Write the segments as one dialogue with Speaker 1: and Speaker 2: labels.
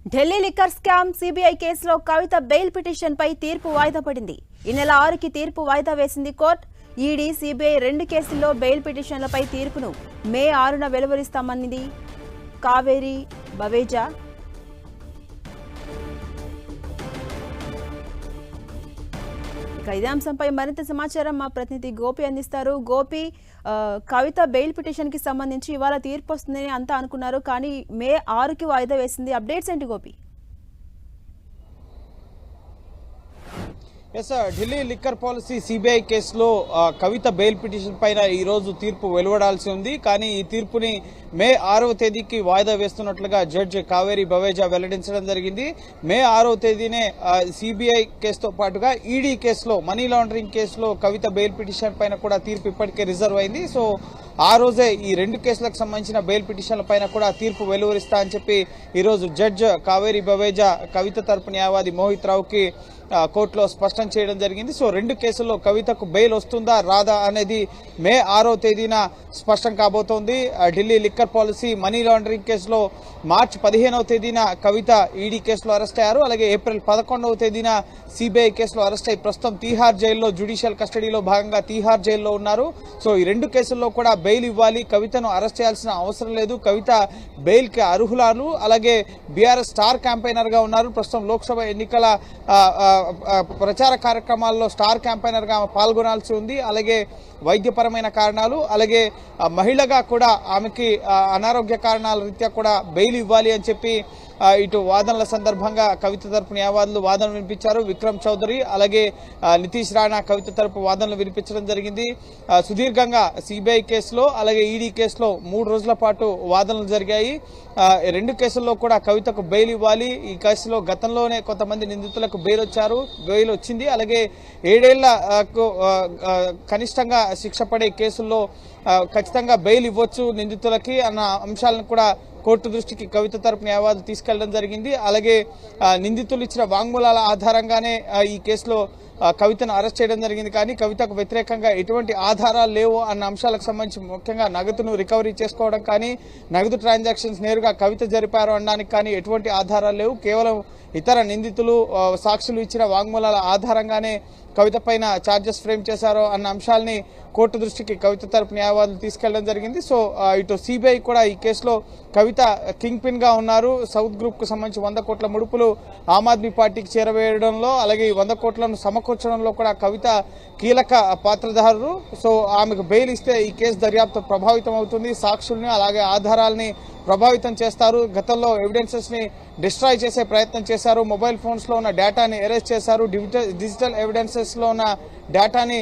Speaker 1: Delhi liquor scam CBI కేసులో కవిత bail petition పై తీర్పు వాయిదా పడింది. ఈ నెల 6కి తీర్పు వాయిదా వేసింది కోర్టు. ఈడీ, సిబిఐ 2 కేసుల్లో బెయిల్ పిటిషన్లపై తీర్పును మే 6న వెలువరిస్తామన్నది కావేరి బవేజా. ఇదే అంశంపై మరింత సమాచారం మా ప్రతినిధి గోపి అందిస్తారు. గోపి, కవిత బెయిల్ పిటిషన్ కి సంబంధించి ఇవాళ తీర్పు వస్తుందని అంతా అనుకున్నారు, కానీ మే 6కి వాయిదా వేసింది. అప్డేట్స్ ఏంటి Gopi?
Speaker 2: Delhi liquor policy CBI కేసులో కవిత బెయిల్ పిటిషన్ పైన ఈ రోజు తీర్పు వెలువడాల్సి ఉంది. కానీ ఈ తీర్పుని మే 6వ తేదీకి వాయిదా వేస్తున్నట్లుగా జడ్జి కావేరి బవేజా వెల్లడించడం జరిగింది. మే 6వ తేదీనే సిబిఐ కేసుతో పాటుగా ఈడీ కేసులో, మనీ లాండరింగ్ కేసులో కవిత బెయిల్ పిటిషన్ పైన కూడా తీర్పు ఇప్పటికే రిజర్వ్ అయింది. సో ఆ రోజే ఈ 2 కేసులకు సంబంధించిన బెయిల్ పిటిషన్ల పైన కూడా తీర్పు వెలువరిస్తా అని చెప్పి ఈరోజు జడ్జి కావేరి బవేజా కవిత తరపు న్యాయవాది మోహిత్ రావుకి కోర్టులో స్పష్టం చేయడం జరిగింది. సో 2 కేసుల్లో కవితకు బెయిల్ వస్తుందా రాదా అనేది మే 6వ తేదీన స్పష్టం కాబోతోంది. Delhi liquor policy money laundering కేసులో మార్చి 15వ తేదీన కవిత ఈడీ కేసులో అరెస్ట్ అయ్యారు. అలాగే ఏప్రిల్ 11వ తేదీన సిబిఐ కేసులో అరెస్ట్ అయ్యి ప్రస్తుతం తీహార్ జైల్లో జ్యుడిషియల్ కస్టడీలో భాగంగా తీహార్ జైల్లో ఉన్నారు. సో ఈ 2 కేసుల్లో కూడా బెయిల్ ఇవ్వాలి, కవితను అరెస్ట్ చేయాల్సిన అవసరం లేదు, కవిత బెయిల్ కి అర్హులారు. అలాగే బీఆర్ఎస్ స్టార్ క్యాంపెయినర్ గా ఉన్నారు. ప్రస్తుతం లోక్సభ ఎన్నికల ప్రచార కార్యక్రమాల్లో స్టార్ క్యాంపెయినర్ గా పాల్గొనాల్సి ఉంది. అలాగే వైద్యపరమైన కారణాలు, అలాగే మహిళగా కూడా ఆమెకి అనారోగ్య కారణాల రీత్యా కూడా బెయిల్ ఇవ్వాలి అని చెప్పి ఇటు వాదనల సందర్భంగా కవిత తరపు న్యాయవాదులు వాదనలు వినిపించారు. విక్రమ్ చౌదరి అలాగే నితీష్ రాణా కవిత తరపు వాదనలు వినిపించడం జరిగింది. సుదీర్ఘంగా సిబిఐ కేసులో అలాగే ఈడీ కేసులో 3 రోజుల పాటు వాదనలు జరిగాయి. 2 కేసుల్లో కూడా కవితకు బెయిల్ ఇవ్వాలి. ఈ కేసులో గతంలోనే కొంతమంది నిందితులకు బెయిల్ వచ్చింది. అలాగే 7 ఏళ్లకు కనిష్టంగా శిక్ష పడే కేసుల్లో ఖచ్చితంగా బెయిల్ ఇవ్వచ్చు నిందితులకి అన్న అంశాలను కూడా కోర్టు దృష్టికి కవిత తరపు న్యాయవాదులు తీసుకెళ్లడం జరిగింది. అలాగే నిందితులు ఇచ్చిన వాంగ్మూలాల ఆధారంగానే ఈ కేసులో కవితను అరెస్ట్ చేయడం జరిగింది. కానీ కవితకు వ్యతిరేకంగా ఎటువంటి ఆధారాలు లేవు అన్న అంశాలకు సంబంధించి, ముఖ్యంగా నగదును రికవరీ చేసుకోవడం కానీ, నగదు ట్రాన్సాక్షన్స్ నేరుగా కవిత జరిపారు అనడానికి కానీ ఎటువంటి ఆధారాలు లేవు. కేవలం ఇతర నిందితులు, సాక్షులు ఇచ్చిన వాంగ్మూలాల ఆధారంగానే కవిత పైన ఛార్జెస్ ఫ్రేమ్ చేశారో అన్న అంశాలని కోర్టు దృష్టికి కవిత తరపు న్యాయవాదులు తీసుకెళ్లడం జరిగింది. సో ఇటు సిబిఐ కూడా ఈ కేసులో కవిత కింగ్ పిన్ గా ఉన్నారు. సౌత్ గ్రూప్ కు సంబంధించి 100 కోట్ల ముడుపులు ఆమ్ ఆద్మీ పార్టీకి చేరవేయడంలో, అలాగే 100 కోట్లను సమకూర్చడంలో కూడా కవిత కీలక పాత్రధారులు. సో ఆమెకు బెయిల్ ఇస్తే ఈ కేసు దర్యాప్తు ప్రభావితం అవుతుంది. సాక్షుల్ని అలాగే ఆధారాలని ప్రభావితం చేస్తారు. గతంలో ఎవిడెన్సెస్ ని డిస్ట్రాయ్ చేసే ప్రయత్నం చేశారు. మొబైల్ ఫోన్స్ లో ఉన్న డేటాని ఎరేజ్ చేశారు. డిజిటల్ ఎవిడెన్సెస్ లో ఉన్న డేటాని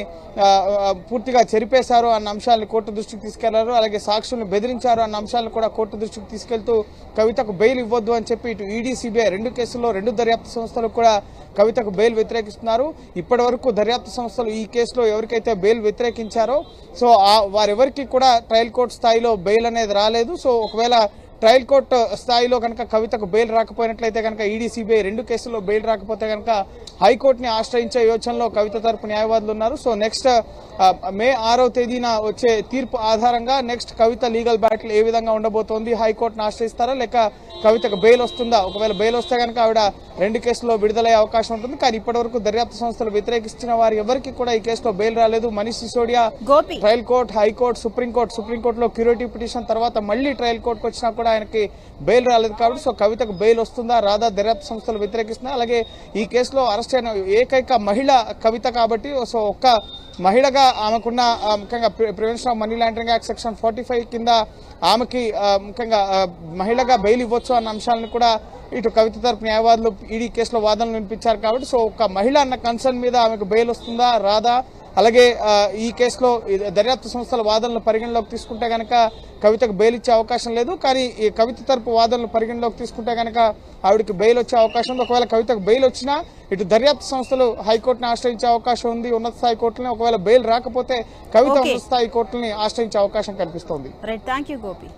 Speaker 2: పూర్తిగా చెరిపేశారు అన్న అంశాలను కోర్టు దృష్టికి తీసుకెళ్లారు. అలాగే సాక్షులను బెదిరించారు అన్న అంశాలను కూడా కోర్టు దృష్టికి తీసుకెళ్తూ కవితకు బెయిల్ ఇవ్వద్దు అని చెప్పి ఇటు ఈడీ, సిబిఐ 2 కేసుల్లో 2 దర్యాప్తు సంస్థలు కూడా కవితకు బెయిల్ వ్యతిరేకిస్తున్నారు. ఇప్పటి వరకు దర్యాప్తు సంస్థలు ఈ కేసులో ఎవరికైతే బెయిల్ వ్యతిరేకించారో సో వారెవరికి కూడా ట్రయల్ కోర్టు స్థాయిలో బెయిల్ అనేది రాలేదు. సో ఒకవేళ ట్రయల్ కోర్టు స్థాయిలో కనుక కవితకు బెయిల్ రాకపోయినట్లయితే కనుక ఈడీ, సిబిఐ 2 కేసుల్లో బెయిల్ రాకపోతే కనుక హైకోర్టుని ఆశ్రయించే యోచనలో కవిత తరపు న్యాయవాదులు ఉన్నారు. సో నెక్స్ట్ మే 6వ తేదీన వచ్చే తీర్పు ఆధారంగా నెక్స్ట్ కవిత లీగల్ బ్యాటిల్ ఏ విధంగా ఉండబోతోంది, హైకోర్టును ఆశ్రయిస్తారా లేక కవితకు బెయిల్ వస్తుందా? ఒకవేళ బెయిల్ వస్తే కనుక ఆవిడ 2 కేసుల్లో విడుదలయ్యే అవకాశం ఉంటుంది. కానీ ఇప్పటివరకు దర్యాప్తు సంస్థలు వ్యతిరేకిస్తున్న వారు ఎవరికి కూడా ఈ కేసులో బెయిల్ రాలేదు. Manish Sisodia trial court, high court, సుప్రీంకోర్టులో క్యూరేటివ్ పిటిషన్ తర్వాత మళ్లీ ట్రయల్ కోర్టుకు వచ్చినా కూడా ఆయనకి బెయిల్ రాలేదు. కాబట్టి సో కవితకు బెయిల్ వస్తుందా రాదా దర్యాప్తు సంస్థలు వ్యతిరేకిస్తున్నాయి. అలాగే ఈ కేసులో అరెస్ట్ అయిన ఏకైక మహిళ కవిత కాబట్టి సో ఒక్క మహిళగా ఆమెకున్న ముఖ్యంగా prevention of money laundering act section 45 కింద ఆమెకి ముఖ్యంగా మహిళగా బెయిల్ ఇవ్వచ్చు అన్న అంశాలను కూడా ఇటు కవిత తరపు న్యాయవాదులు ఈడీ కేసులో వాదనలు వినిపించారు. కాబట్టి సో ఒక మహిళ అన్న కన్సర్న్ మీద ఆమెకు బెయిల్ వస్తుందా రాదా, అలాగే ఈ కేసులో దర్యాప్తు సంస్థల వాదనలు పరిగణలోకి తీసుకుంటే కనుక కవితకు బెయిల్ ఇచ్చే అవకాశం లేదు. కానీ ఈ కవిత తరపు వాదనలు పరిగణలోకి తీసుకుంటే కనుక ఆవిడకి బెయిల్ వచ్చే అవకాశం ఉంది. ఒకవేళ కవితకు బెయిల్ వచ్చినా ఇటు దర్యాప్తు సంస్థలు హైకోర్టుని ఆశ్రయించే అవకాశం ఉంది, ఉన్నత స్థాయి కోర్టుని. ఒకవేళ బెయిల్ రాకపోతే కవిత ఉన్నత స్థాయి కోర్టుని ఆశ్రయించే అవకాశం కనిపిస్తోంది.
Speaker 1: థాంక్యూ గోపి.